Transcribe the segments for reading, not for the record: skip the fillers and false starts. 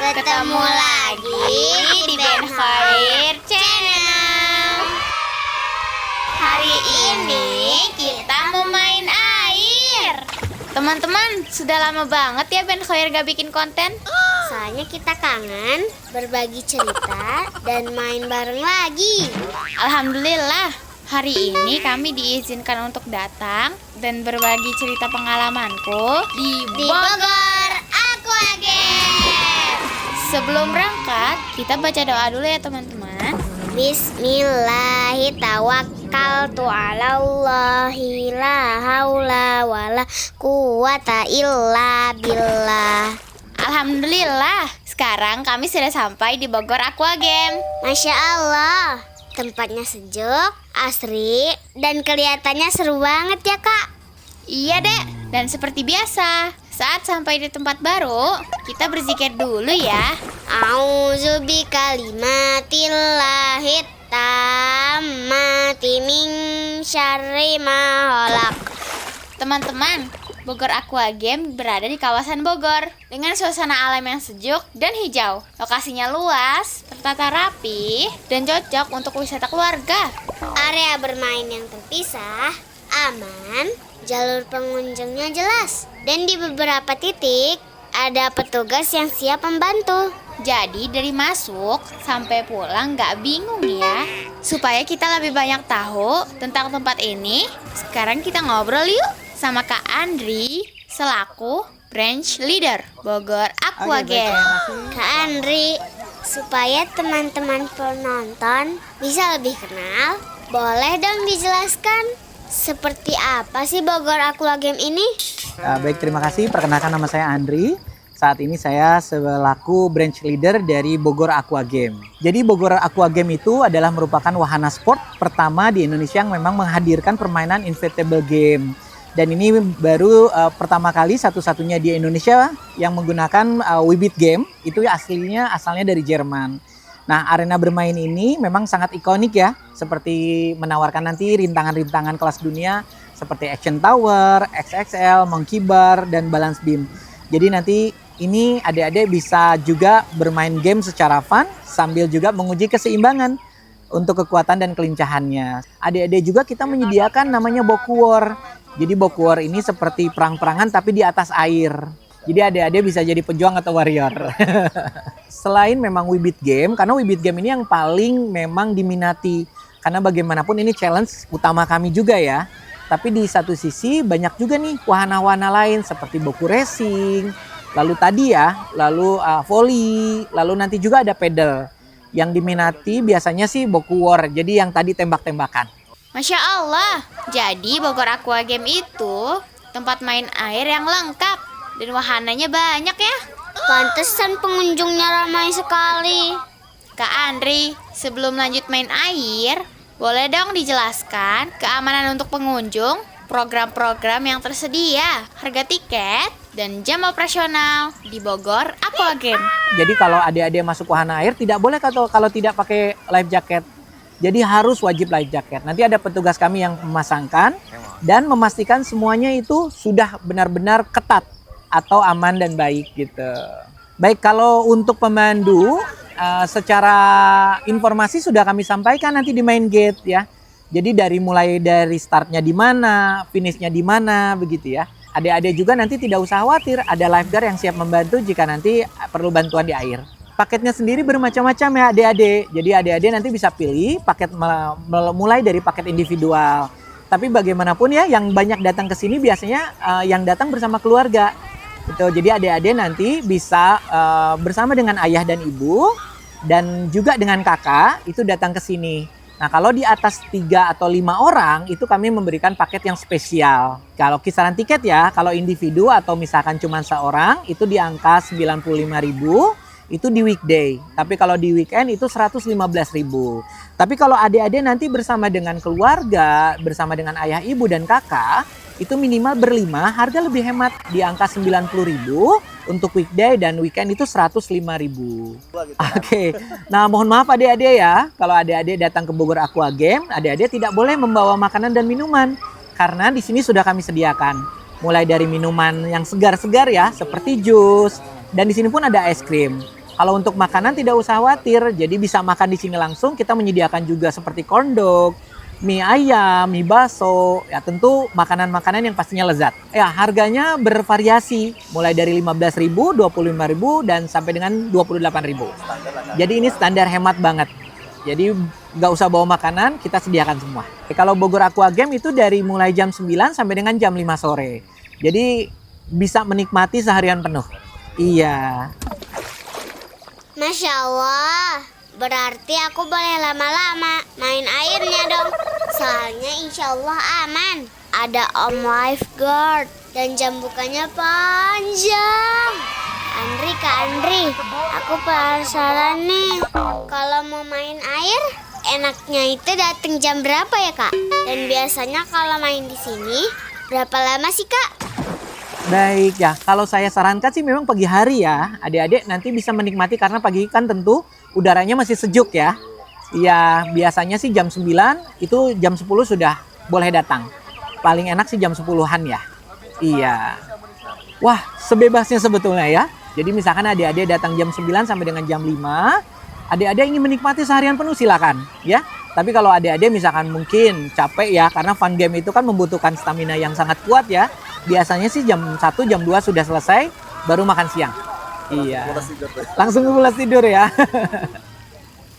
Ketemu lagi di Ben Khair Channel. Hari ini kita mau main air. Teman-teman, sudah lama banget ya Ben Khair gak bikin konten. Soalnya kita kangen berbagi cerita dan main bareng lagi. Alhamdulillah, hari ini kami diizinkan untuk datang dan berbagi cerita pengalamanku di Bogor Aqua Game. Sebelum berangkat, kita baca doa dulu ya teman-teman. Bismillahirrahmanirrahim. Allahi la haula wala quwata illa billah. Alhamdulillah, sekarang kami sudah sampai di Bogor Aqua Game. Masya Allah, tempatnya sejuk, asri, dan kelihatannya seru banget ya kak. Iya dek, dan seperti biasa, saat sampai di tempat baru, kita berzikir dulu ya. A'udzu bikalimatillahi tammati min syarri ma khalaq. Teman-teman, Bogor Aqua Game berada di kawasan Bogor dengan suasana alam yang sejuk dan hijau. Lokasinya luas, tertata rapi, dan cocok untuk wisata keluarga. Area bermain yang terpisah, aman, jalur pengunjungnya jelas, dan di beberapa titik ada petugas yang siap membantu. Jadi dari masuk sampai pulang nggak bingung ya. Supaya kita lebih banyak tahu tentang tempat ini, sekarang kita ngobrol yuk sama Kak Andri selaku branch leader Bogor Aqua Game. Kak Andri, supaya teman-teman penonton bisa lebih kenal, boleh dong dijelaskan seperti apa sih Bogor Aqua Game ini? Baik, terima kasih. Perkenalkan, nama saya Andri. Saat ini saya selaku branch leader dari Bogor Aqua Game. Jadi Bogor Aqua Game itu adalah merupakan wahana sport pertama di Indonesia yang memang menghadirkan permainan inflatable game. Dan ini baru pertama kali satu-satunya di Indonesia yang menggunakan Weebit Game. Itu asalnya dari Jerman. Nah, arena bermain ini memang sangat ikonik ya. Seperti menawarkan nanti rintangan-rintangan kelas dunia seperti Action Tower, XXL, Monkey Bar, dan Balance Beam. Jadi nanti ini adik-adik bisa juga bermain game secara fun sambil juga menguji keseimbangan untuk kekuatan dan kelincahannya. Adik-adik juga kita menyediakan namanya Boku War. Jadi Boku War ini seperti perang-perangan tapi di atas air. Jadi adik-adik bisa jadi pejuang atau warrior. Selain memang Weebit Game, karena Weebit Game ini yang paling memang diminati. Karena bagaimanapun ini challenge utama kami juga ya. Tapi di satu sisi banyak juga nih wahana-wahana lain seperti Boku Racing. Lalu volley, lalu nanti juga ada pedal. Yang diminati biasanya sih Boku War, jadi yang tadi tembak-tembakan. Masya Allah, jadi Bogor Aqua Game itu tempat main air yang lengkap dan wahananya banyak ya. Pantesan pengunjungnya ramai sekali. Kak Andri, sebelum lanjut main air, boleh dong dijelaskan keamanan untuk pengunjung, program-program yang tersedia, harga tiket, dan jam operasional di Bogor Aqua Game. Jadi kalau adik-adik masuk wahana air tidak boleh kalau tidak pakai life jacket. Jadi harus wajib life jacket. Nanti ada petugas kami yang memasangkan dan memastikan semuanya itu sudah benar-benar ketat atau aman dan baik gitu. Baik, kalau untuk pemandu secara informasi sudah kami sampaikan nanti di main gate ya. Jadi mulai dari startnya di mana, finishnya di mana begitu ya. Adik-adik juga nanti tidak usah khawatir, ada lifeguard yang siap membantu jika nanti perlu bantuan di air. Paketnya sendiri bermacam-macam ya adik-adik. Jadi adik-adik nanti bisa pilih paket mulai dari paket individual. Tapi bagaimanapun ya, yang banyak datang ke sini biasanya yang datang bersama keluarga. Gitu. Jadi adik-adik nanti bisa bersama dengan ayah dan ibu dan juga dengan kakak itu datang ke sini. Nah, kalau di atas 3 atau 5 orang itu kami memberikan paket yang spesial. Kalau kisaran tiket ya, kalau individu atau misalkan cuma seorang itu di angka 95.000 itu di weekday. Tapi kalau di weekend itu 115.000. Tapi kalau adik-adik nanti bersama dengan keluarga, bersama dengan ayah, ibu, dan kakak, itu minimal berlima, harga lebih hemat di angka 90.000 untuk weekday dan weekend itu 105.000. Oke. Nah, mohon maaf adik-adik ya, kalau adik-adik datang ke Bogor Aqua Game, adik-adik tidak boleh membawa makanan dan minuman karena di sini sudah kami sediakan. Mulai dari minuman yang segar-segar ya, seperti jus, dan di sini pun ada es krim. Kalau untuk makanan tidak usah khawatir, jadi bisa makan di sini langsung. Kita menyediakan juga seperti corn dog, mie ayam, mie bakso, ya tentu makanan-makanan yang pastinya lezat. Ya, harganya bervariasi, mulai dari 15.000, 25.000 dan sampai dengan 28.000. Jadi ini standar hemat banget. Jadi nggak usah bawa makanan, kita sediakan semua. Kalau Bogor Aqua Game itu dari mulai jam 9 sampai dengan jam 5 sore. Jadi bisa menikmati seharian penuh. Iya. Masya Allah, berarti aku boleh lama-lama main airnya dong. Soalnya insya Allah aman. Ada Om Lifeguard dan jam bukanya panjang. Kak Andri, aku penasaran nih. Kalau mau main air, enaknya itu datang jam berapa ya Kak? Dan biasanya kalau main di sini, berapa lama sih Kak? Baik ya, kalau saya sarankan sih memang pagi hari ya. Adik-adik nanti bisa menikmati karena pagi kan tentu udaranya masih sejuk ya. Iya, biasanya sih jam 9, itu jam 10 sudah boleh datang. Paling enak sih jam 10-an ya. Iya. Wah, sebebasnya sebetulnya ya. Jadi misalkan adik-adik datang jam 9 sampai dengan jam 5, adik-adik ingin menikmati seharian penuh silakan ya. Tapi kalau adik-adik misalkan mungkin capek ya, karena fun game itu kan membutuhkan stamina yang sangat kuat ya. Biasanya sih jam 1, jam 2 sudah selesai, baru makan siang. Iya. Langsung pulas tidur ya.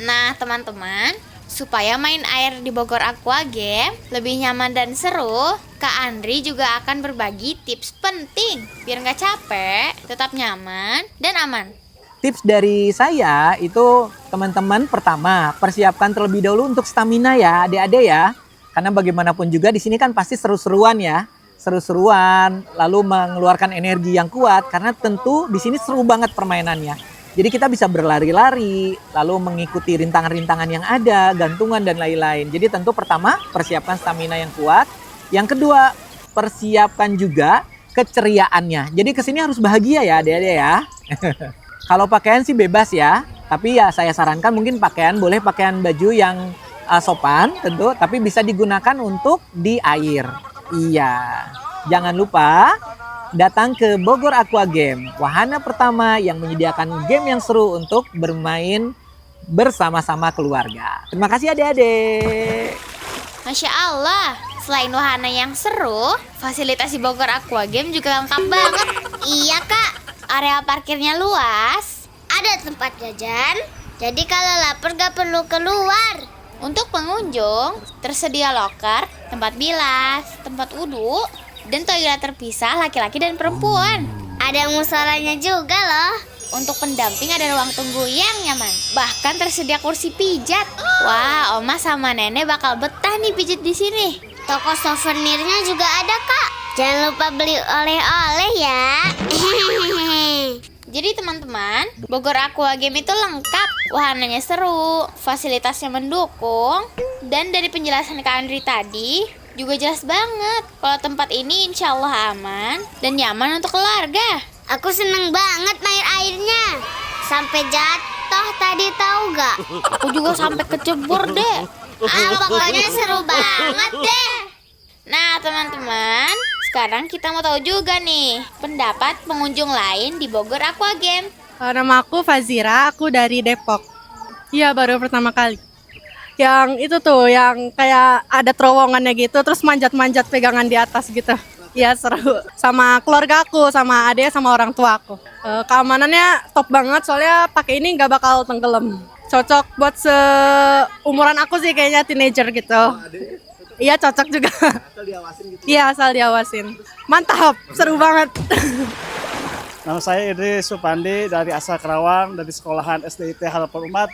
Nah, teman-teman, supaya main air di Bogor Aqua Game lebih nyaman dan seru, Kak Andri juga akan berbagi tips penting biar nggak capek, tetap nyaman, dan aman. Tips dari saya itu teman-teman pertama persiapkan terlebih dahulu untuk stamina ya adik-adik ya. Karena bagaimanapun juga di sini kan pasti seru-seruan ya. Seru-seruan, lalu mengeluarkan energi yang kuat karena tentu di sini seru banget permainannya. Jadi kita bisa berlari-lari, lalu mengikuti rintangan-rintangan yang ada, gantungan dan lain-lain. Jadi tentu pertama persiapkan stamina yang kuat. Yang kedua persiapkan juga keceriaannya. Jadi kesini harus bahagia ya adik-adik ya. Kalau pakaian sih bebas ya, tapi ya saya sarankan mungkin boleh pakaian baju yang sopan tentu, tapi bisa digunakan untuk di air. Iya, jangan lupa datang ke Bogor Aqua Game, wahana pertama yang menyediakan game yang seru untuk bermain bersama-sama keluarga. Terima kasih adik-adik. Masya Allah, selain wahana yang seru, fasilitas di Bogor Aqua Game juga lengkap banget. Iya Kak, Area parkirnya luas. ada tempat jajan, jadi kalau lapar gak perlu keluar. Untuk pengunjung, tersedia loker, tempat bilas, tempat wudhu, dan toilet terpisah laki-laki dan perempuan. Ada musolanya juga loh. Untuk pendamping ada ruang tunggu yang nyaman. Bahkan tersedia kursi pijat. Wah, Oma sama Nenek bakal betah nih pijat di sini. Toko souvenirnya juga ada Kak. Jangan lupa beli oleh-oleh ya. Jadi teman-teman, Bogor Aqua Game itu lengkap. Wahananya seru, fasilitasnya mendukung, dan dari penjelasan Kak Andri tadi juga jelas banget kalau tempat ini insya Allah aman dan nyaman untuk keluarga. Aku seneng banget main airnya. Sampai jatuh tadi tahu gak? Aku juga sampai kecebur deh. Pokoknya seru banget deh. Nah teman-teman, sekarang kita mau tahu juga nih pendapat pengunjung lain di Bogor Aqua Game. Nama aku Fazira, aku dari Depok. Iya, baru pertama kali. Yang itu tuh, yang kayak ada terowongannya gitu, terus manjat-manjat pegangan di atas gitu. Iya, seru. Sama keluarga aku, sama adik, sama orang tua aku. Keamanannya top banget, soalnya pakai ini nggak bakal tenggelam. Cocok buat seumuran aku sih, kayaknya teenager gitu. Iya, cocok juga. Asal diawasin gitu? Iya, asal diawasin. Mantap, seru banget. Nama saya Idris Supandi dari Asal Kerawang, dari sekolahan SDIT Harapan Umat.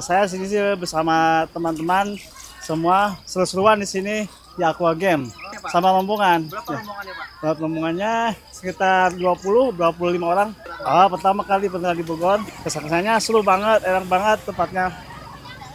Saya sini sih bersama teman-teman semua seru-seruan di sini di Aqua Game sama rombongan. Berapa rombongannya Pak? Berapa rombongannya sekitar 20-25 orang. Pertama kali pernah di Bogor. Kesan-kesannya seru banget, enak banget tempatnya.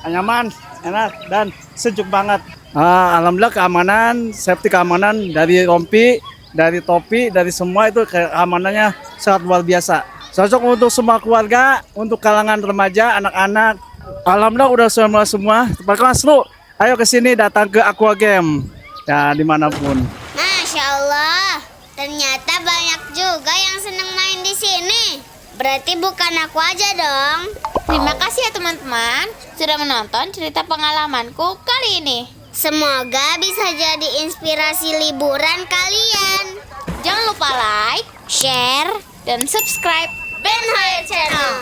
Nyaman, enak dan sejuk banget. Alhamdulillah keamanan, safety keamanan dari rompi, dari topi, dari semua itu keamanannya sangat luar biasa. Cocok untuk semua keluarga, untuk kalangan remaja, anak-anak. Alhamdulillah udah semua. Tempatnya seru. Ayo ke sini datang ke Aqua Game. Ya dimanapun. Masya Allah, ternyata banyak juga yang seneng main di sini. Berarti bukan aku aja dong. Terima kasih ya teman-teman sudah menonton cerita pengalamanku kali ini. Semoga bisa jadi inspirasi liburan kalian. Jangan lupa like, Share dan subscribe Ben Hoyer Channel.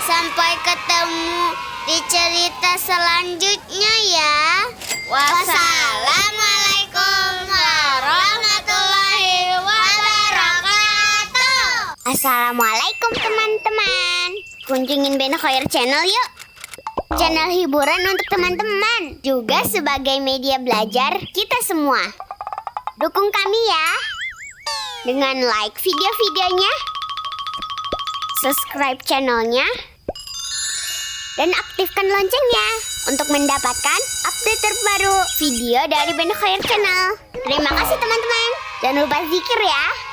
Sampai ketemu di cerita selanjutnya ya. Wassalamualaikum warahmatullahi wabarakatuh. Assalamualaikum teman-teman. Kunjungin Ben Hoyer Channel yuk. Channel hiburan untuk teman-teman, juga sebagai media belajar kita semua. Dukung kami ya dengan like video-videonya, subscribe channelnya, dan aktifkan loncengnya untuk mendapatkan update terbaru video dari Ben Hoyer Channel. Terima kasih teman-teman. Jangan lupa zikir ya.